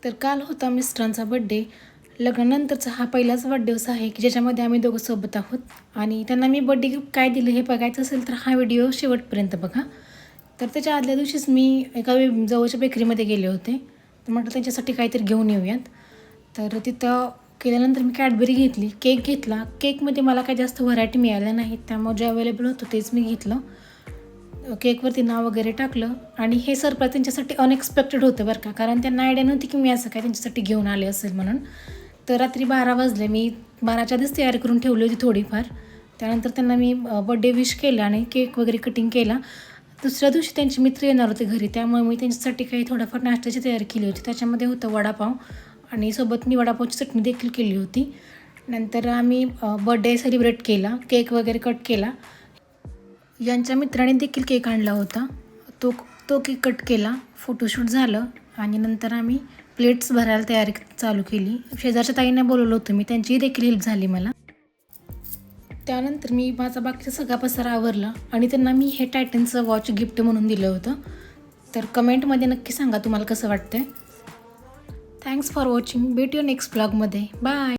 तर काल होता मिस्टरांचा बड्डे. लग्नानंतरचा हा पहिलाच वाढदिवस आहे की ज्याच्यामध्ये आम्ही दोघं सोबत आहोत. आणि त्यांना मी बड्डे गिफ्ट काय दिलं हे बघायचं असेल तर हा व्हिडिओ शेवटपर्यंत बघा. तर त्याच्या आदल्या दिवशीच मी एका जवळच्या बेकरीमध्ये गेले होते. तर म्हटलं त्यांच्यासाठी काहीतरी घेऊन येऊयात. तर तिथं केल्यानंतर मी कॅडबरी घेतली, केक घेतला. केकमध्ये मला काही जास्त व्हरायटी मिळाल्या नाहीत, त्यामुळे जे अवेलेबल होतं तेच मी घेतलं. केकवरती नाव वगैरे टाकलं आणि हे सरप्राईज त्यांच्यासाठी अनएक्सपेक्टेड होतं बरं का, कारण त्यांना आयडिया नव्हती की मी असं काय त्यांच्यासाठी घेऊन आले असेल म्हणून. तर रात्री 12 वाजले. मी 12च्या आधीच तयारी करून ठेवली होती थोडीफार. त्यानंतर त्यांना मी बड्डे विश केला आणि केक वगैरे कटिंग केला. दुसऱ्या दिवशी त्यांचे मित्र येणार होते घरी, त्यामुळे मी त्यांच्यासाठी काही थोडंफार नाश्त्याची तयारी केली होती. त्याच्यामध्ये होतं वडापाव आणि सोबत मी वडापावची चटणी देखील केली होती. नंतर आम्ही बड्डे सेलिब्रेट केला, केक वगैरे कट केला. यांच्या मित्राने देखील केक आणला होता, तो तो केक कट केला, फोटोशूट झालं आणि नंतर आम्ही प्लेट्स भरायला तयारी चालू केली. शेजारच्या ताईंना बोलवलं होतं मी, त्यांचीही देखील हेल्प झाली मला. त्यानंतर मी माझा बाकीचा सगळा पसारा आवरला आणि त्यांना मी हे टायटनचं वॉच गिफ्ट म्हणून दिलं होतं. तर कमेंटमध्ये नक्की सांगा तुम्हाला कसं वाटतंय. Thanks for watching. भेटूया नेक्स्ट ब्लॉगमध्ये. बाय.